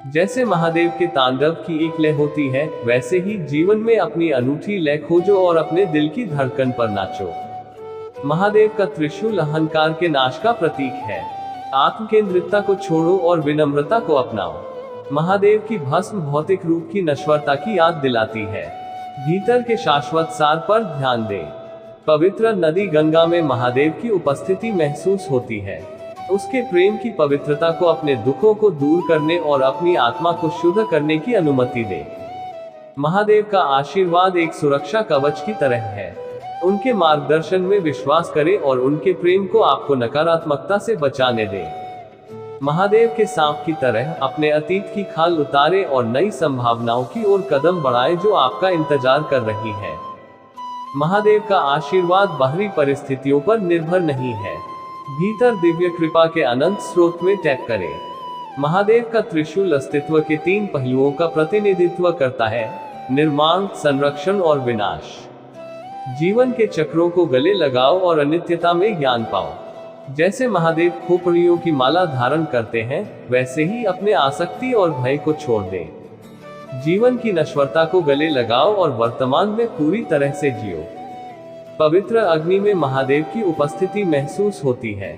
जैसे महादेव के तांडव की एक लय होती है, वैसे ही जीवन में अपनी अनूठी लय खोजो और अपने दिल की धड़कन पर नाचो। महादेव का त्रिशूल अहंकार के नाश का प्रतीक है। आत्म केंद्रितता को छोड़ो और विनम्रता को अपनाओ। महादेव की भस्म भौतिक रूप की नश्वरता की याद दिलाती है। भीतर के शाश्वत सार पर ध्यान दें। पवित्र नदी गंगा में महादेव की उपस्थिति महसूस होती है। उसके प्रेम की पवित्रता को अपने दुखों को दूर करने और अपनी आत्मा को शुद्ध करने की अनुमति दें। महादेव का आशीर्वाद एक सुरक्षा कवच की तरह है। उनके मार्गदर्शन में विश्वास करें और उनके प्रेम को आपको नकारात्मकता से बचाने दें। महादेव के सांप की तरह अपने अतीत की खाल उतारें और नई संभावनाओं की ओर कदम बढ़ाएं जो आपका इंतजार कर रही है। महादेव का आशीर्वाद बाहरी परिस्थितियों पर निर्भर नहीं है। भीतर दिव्य कृपा के अनंत स्रोत में टैप करें। महादेव का त्रिशूल अस्तित्व के 3 पहलुओं का प्रतिनिधित्व करता है: निर्माण, संरक्षण और विनाश। जीवन के चक्रों को गले लगाओ और अनित्यता में ज्ञान पाओ। जैसे महादेव खोपड़ियों की माला धारण करते हैं, वैसे ही अपने आसक्ति और भय को छोड़ दें। जीवन की नश्वरता को गले लगाओ और वर्तमान में पूरी तरह से जियो। पवित्र अग्नि में महादेव की उपस्थिति महसूस होती है।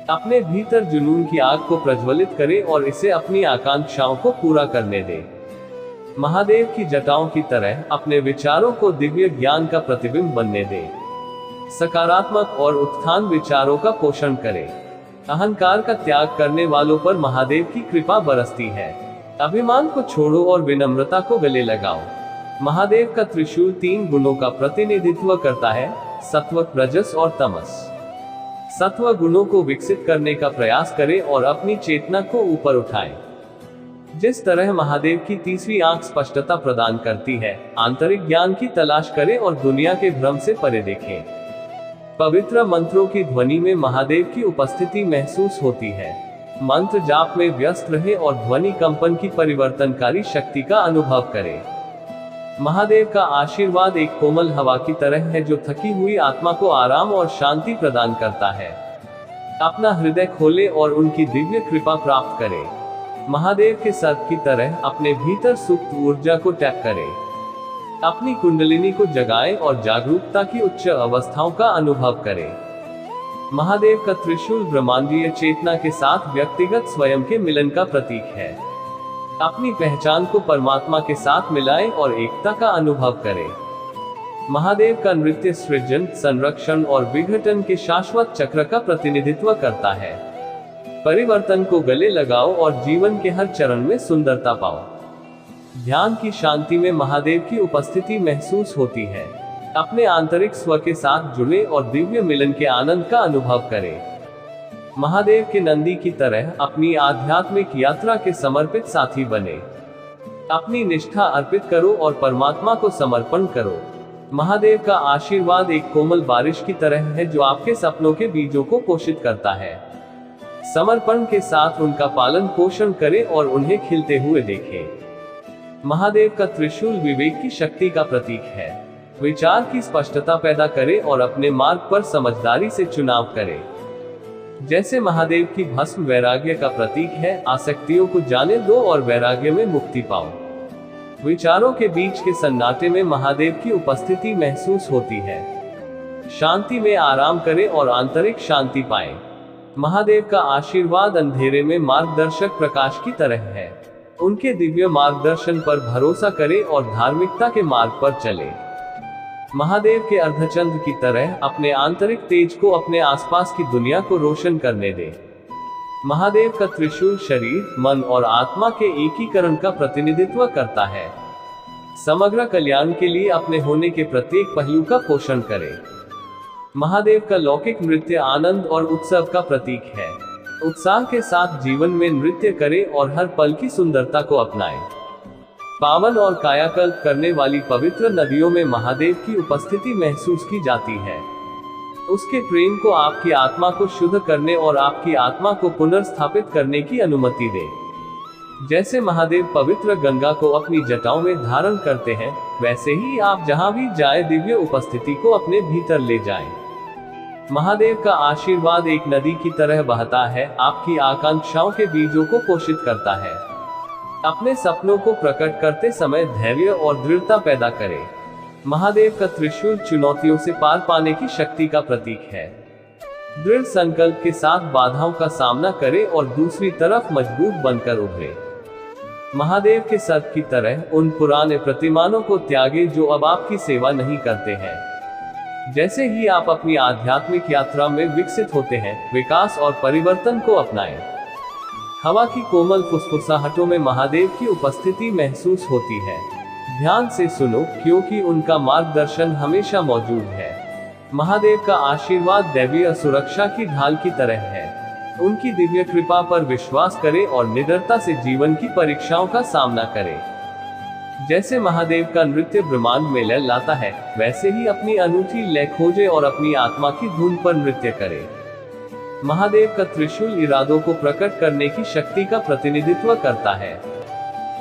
अपने भीतर जुनून की आग को प्रज्वलित करें और इसे अपनी आकांक्षाओं को पूरा करने दें। महादेव की जटाओं की तरह अपने विचारों को दिव्य ज्ञान का प्रतिबिंब बनने दें। सकारात्मक और उत्थान विचारों का पोषण करें। अहंकार का त्याग करने वालों पर महादेव की कृपा बरसती है। अभिमान को छोड़ो और विनम्रता को गले लगाओ। महादेव का त्रिशूल 3 गुणों का प्रतिनिधित्व करता है: सत्व, रजस और तमस। सत्व गुणों को विकसित करने का प्रयास करें और अपनी चेतना को ऊपर उठाएं। जिस तरह महादेव की तीसरी आंख स्पष्टता प्रदान करती है, आंतरिक ज्ञान की तलाश करें और दुनिया के भ्रम से परे देखें। पवित्र मंत्रों की ध्वनि में महादेव की उपस्थिति महसूस होती है। मंत्र जाप में व्यस्त रहें और ध्वनि कंपन की परिवर्तनकारी शक्ति का अनुभव करें। महादेव का आशीर्वाद एक कोमल हवा की तरह है जो थकी हुई आत्मा को आराम और शांति प्रदान करता है। अपना हृदय खोलें और उनकी दिव्य कृपा प्राप्त करें। महादेव के सर्प की तरह अपने भीतर सुप्त ऊर्जा को टैप करें। अपनी कुंडलिनी को जगाएं और जागरूकता की उच्च अवस्थाओं का अनुभव करें। महादेव का त्रिशूल ब्रह्मांडीय चेतना के साथ व्यक्तिगत स्वयं के मिलन का प्रतीक है। अपनी पहचान को परमात्मा के साथ मिलाएं और एकता का अनुभव करें। महादेव का नृत्य सृजन, संरक्षण और विघटन के शाश्वत चक्र का प्रतिनिधित्व करता है। परिवर्तन को गले लगाओ और जीवन के हर चरण में सुंदरता पाओ। ध्यान की शांति में महादेव की उपस्थिति महसूस होती है। अपने आंतरिक स्व के साथ जुड़े और दिव्य मिलन के आनंद का अनुभव करें। महादेव के नंदी की तरह अपनी आध्यात्मिक यात्रा के समर्पित साथी बने। अपनी निष्ठा अर्पित करो और परमात्मा को समर्पण करो। महादेव का आशीर्वाद एक कोमल बारिश की तरह है जो आपके सपनों के बीजों को पोषित करता है। समर्पण के साथ उनका पालन पोषण करें और उन्हें खिलते हुए देखें। महादेव का त्रिशूल विवेक की शक्ति का प्रतीक है। विचार की स्पष्टता पैदा करें और अपने मार्ग पर समझदारी से चुनाव करें। जैसे महादेव की भस्म वैराग्य का प्रतीक है, आसक्तियों को जाने दो और वैराग्य में मुक्ति पाओ। विचारों के बीच के सन्नाटे में महादेव की उपस्थिति महसूस होती है। शांति में आराम करें और आंतरिक शांति पाएं। महादेव का आशीर्वाद अंधेरे में मार्गदर्शक प्रकाश की तरह है। उनके दिव्य मार्गदर्शन पर भरोसा करें और धार्मिकता के मार्ग पर चलें। महादेव के अर्धचंद्र की तरह अपने आंतरिक तेज को अपने आसपास की दुनिया को रोशन करने दें। महादेव का त्रिशूल शरीर, मन और आत्मा के एकीकरण का प्रतिनिधित्व करता है। समग्र कल्याण के लिए अपने होने के प्रत्येक पहलू का पोषण करें। महादेव का लौकिक नृत्य आनंद और उत्सव का प्रतीक है। उत्साह के साथ जीवन में नृत्य करें और हर पल की सुंदरता को अपनाएं। पावन और कायाकल्प करने वाली पवित्र नदियों में महादेव की उपस्थिति महसूस की जाती है। उसके प्रेम को आपकी आत्मा को शुद्ध करने और आपकी आत्मा को पुनर्स्थापित करने की अनुमति दे। जैसे महादेव पवित्र गंगा को अपनी जटाओं में धारण करते हैं, वैसे ही आप जहां भी जाए दिव्य उपस्थिति को अपने भीतर ले जाएं। महादेव का आशीर्वाद एक नदी की तरह बहता है, आपकी आकांक्षाओं के बीजों को पोषित करता है। अपने सपनों को प्रकट करते समय धैर्य और दृढ़ता पैदा करें। महादेव का त्रिशूल चुनौतियों से पार पाने की शक्ति का प्रतीक है। दृढ़ संकल्प के साथ बाधाओं का सामना करें और दूसरी तरफ मजबूत बनकर उभरे। महादेव के सर्प की तरह उन पुराने प्रतिमानों को त्यागे जो अब आपकी सेवा नहीं करते हैं। जैसे ही आप अपनी आध्यात्मिक यात्रा में विकसित होते हैं, विकास और परिवर्तन को अपनाएं। हवा की कोमल फुसफुसाहटों में महादेव की उपस्थिति महसूस होती है। ध्यान से सुनो, क्योंकि उनका मार्गदर्शन हमेशा मौजूद है। महादेव का आशीर्वाद दैवीय सुरक्षा की ढाल की तरह है। उनकी दिव्य कृपा पर विश्वास करें और निडरता से जीवन की परीक्षाओं का सामना करें। जैसे महादेव का नृत्य ब्रह्मांड में लय लाता है, वैसे ही अपनी अनूठी लय खोजें और अपनी आत्मा की धुन पर नृत्य करें। महादेव का त्रिशूल इरादों को प्रकट करने की शक्ति का प्रतिनिधित्व करता है।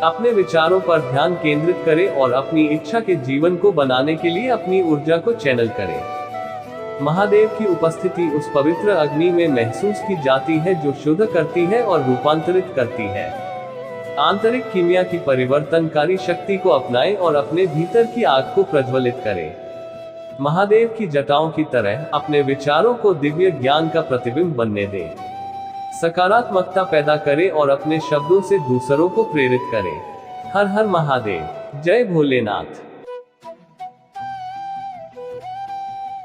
अपने विचारों पर ध्यान केंद्रित करें और अपनी इच्छा के जीवन को बनाने के लिए अपनी ऊर्जा को चैनल करें। महादेव की उपस्थिति उस पवित्र अग्नि में महसूस की जाती है जो शुद्ध करती है और रूपांतरित करती है। आंतरिक कीमिया की परिवर्तनकारी शक्ति को अपनाएं और अपने भीतर की आग को प्रज्वलित करें। महादेव की जटाओं की तरह अपने विचारों को दिव्य ज्ञान का प्रतिबिंब बनने दें। सकारात्मकता पैदा करें और अपने शब्दों से दूसरों को प्रेरित करें। हर हर महादेव, जय भोलेनाथ।